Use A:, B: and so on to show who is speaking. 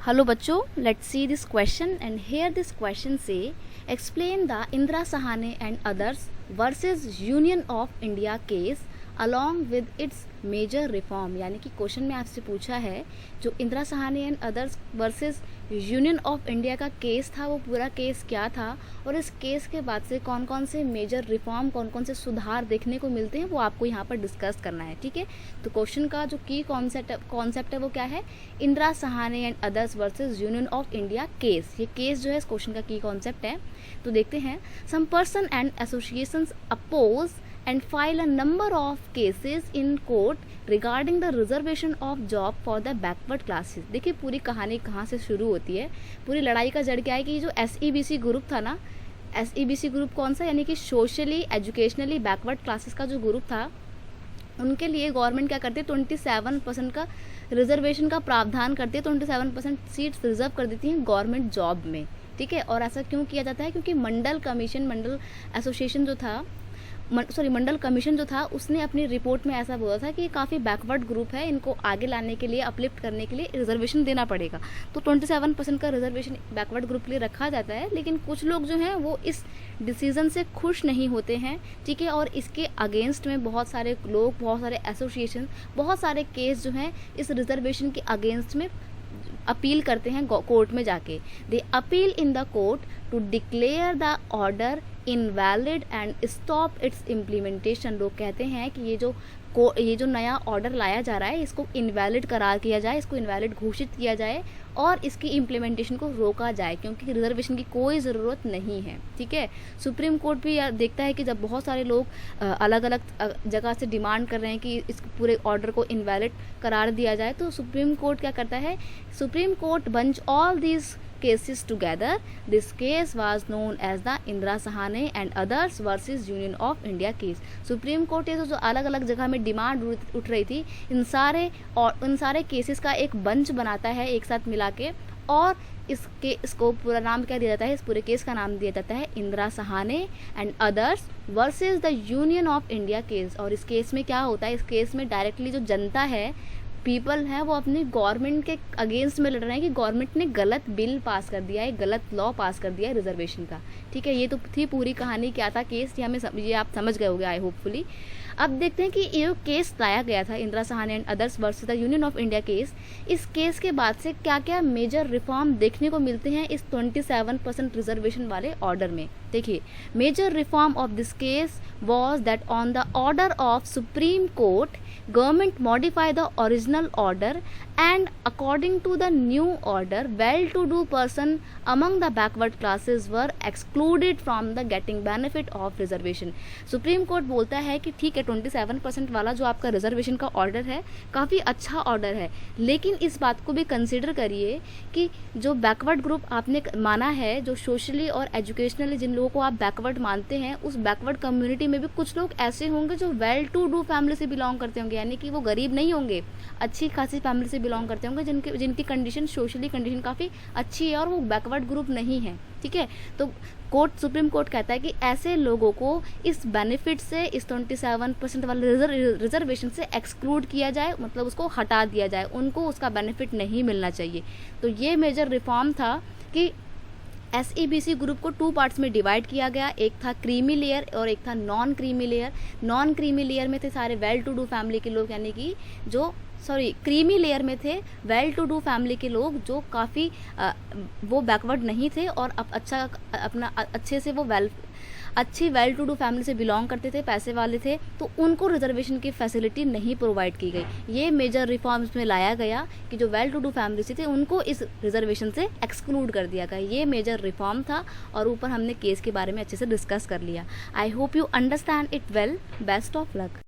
A: Hello बच्चों, let's see this question and here this question say explain the Indira Sahane and others versus Union of India case along with its major reform. यानी कि question में आपसे पूछा है जो Indira Sawhney and others versus Union of India का case था वो पूरा केस क्या था और इस केस के बाद से कौन कौन से मेजर रिफॉर्म कौन कौन से सुधार देखने को मिलते हैं वो आपको यहाँ पर डिस्कस करना है। ठीक है, तो क्वेश्चन का जो की कॉन्सेप्ट है वो क्या है, Indira Sawhney and others versus Union of India case. ये केस जो है इस क्वेश्चन का की कॉन्सेप्ट है। तो देखते हैं, some person and associations oppose and file a number of cases in court regarding the reservation of job for the backward classes। देखिए पूरी कहानी कहाँ से शुरू होती है, पूरी लड़ाई का जड़ क्या है कि जो SEBC ग्रुप था ना, SEBC ग्रुप कौन सा, यानी कि सोशली एजुकेशनली बैकवर्ड क्लासेस का जो ग्रुप था उनके लिए गवर्नमेंट क्या करती है 27% का रिजर्वेशन का प्रावधान करती है, 27% सीट्स रिजर्व कर देती हैं गवर्नमेंट जॉब में। ठीक है, और ऐसा क्यों किया जाता है, क्योंकि मंडल एसोसिएशन जो था मंडल कमीशन जो था उसने अपनी रिपोर्ट में ऐसा बोला था कि ये काफ़ी बैकवर्ड ग्रुप है, इनको आगे लाने के लिए अपलिफ्ट करने के लिए रिजर्वेशन देना पड़ेगा। तो 27% का रिजर्वेशन बैकवर्ड ग्रुप के लिए रखा जाता है, लेकिन कुछ लोग जो हैं वो इस डिसीजन से खुश नहीं होते हैं। ठीक है, और इसके अगेंस्ट में बहुत सारे लोग, बहुत सारे एसोसिएशन, बहुत सारे केस जो हैं इस रिजर्वेशन के अगेंस्ट में अपील करते हैं कोर्ट में जाके। They appeal in the court to declare the order invalid and stop its implementation. लोग कहते हैं कि ये जो नया ऑर्डर लाया जा रहा है इसको इनवैलिड करार किया जाए, इसको इनवैलिड घोषित किया जाए और इसकी इम्प्लीमेंटेशन को रोका जाए, क्योंकि रिजर्वेशन की कोई ज़रूरत नहीं है। ठीक है, सुप्रीम कोर्ट भी देखता है कि जब बहुत सारे लोग अलग अलग जगह से डिमांड कर रहे हैं कि इस पूरे ऑर्डर को इनवैलिड करार दिया जाए, तो सुप्रीम कोर्ट क्या करता है, supreme court bunch all these cases together. This case was known as the Indira Sahane and others versus Union of India case। Supreme court ये जो अलग अलग जगह में डिमांड उठ रही थी इन सारे केसेस का एक बंच बनाता है एक साथ मिला के, और इसको पूरा नाम क्या दिया जाता है, इस पूरे केस का नाम दिया जाता है Indira Sahane and others versus the union of India case. और इस केस में क्या होता है, इस केस में डायरेक्टली जो जनता है, पीपल है, वो अपनी गवर्नमेंट के अगेंस्ट में लड़ रहे हैं कि गवर्नमेंट ने गलत बिल पास कर दिया है, गलत लॉ पास कर दिया है रिजर्वेशन का। ठीक है, ये तो थी पूरी कहानी, क्या था केस, ये आप समझ गए होंगे आई होपफुली। अब देखते हैं कि ये केस लाया गया था Indira Sawhney and others versus the union of India case, इस केस के बाद से क्या क्या मेजर रिफॉर्म देखने को मिलते हैं इस 27% रिजर्वेशन वाले ऑर्डर में। देखिए, major reform of this case was that on the order of Supreme Court, government modify the original order and according to the new order, well-to-do person among the backward classes were excluded from the getting benefit of reservation। Supreme court बोलता है कि ठीक है 27% वाला जो आपका reservation का order है काफ़ी अच्छा ऑर्डर है, लेकिन इस बात को भी कंसिडर करिए कि जो बैकवर्ड ग्रुप आपने माना है, जो सोशली और एजुकेशनली जिन लोगों को आप बैकवर्ड मानते हैं, उस बैकवर्ड कम्युनिटी में भी कुछ लोग ऐसे होंगे जो वेल टू डू फैमिली से बिलोंग करते होंगे, यानी कि वो गरीब नहीं होंगे, अच्छी खासी फैमिली से बिलोंग करते होंगे, जिनकी कंडीशन सोशली कंडीशन काफ़ी अच्छी है और वो बैकवर्ड ग्रुप नहीं है। ठीक है, तो सुप्रीम कोर्ट कहता है कि ऐसे लोगों को इस बेनिफिट से, इस 27% वाले रिजर्वेशन से एक्सक्लूड किया जाए, मतलब उसको हटा दिया जाए, उनको उसका बेनिफिट नहीं मिलना चाहिए। तो ये मेजर रिफॉर्म था कि SEBC ग्रुप को 2 पार्ट्स में डिवाइड किया गया, एक था क्रीमी लेयर और एक था non creamy layer. Non creamy layer में थे सारे वेल टू डू फैमिली के लोग, यानी कि क्रीमी लेयर में थे वेल टू डू फैमिली के लोग जो काफ़ी वो बैकवर्ड नहीं थे और अच्छे से वो अच्छी वेल टू डू फैमिली से बिलोंग करते थे, पैसे वाले थे, तो उनको रिजर्वेशन की फैसिलिटी नहीं प्रोवाइड की गई। ये मेजर रिफॉर्म्स में लाया गया कि जो वेल टू डू फैमिली से थे उनको इस रिजर्वेशन से एक्सक्लूड कर दिया गया। ये मेजर रिफॉर्म था और ऊपर हमने केस के बारे में अच्छे से डिस्कस कर लिया। I hope you understand it well. Best of luck.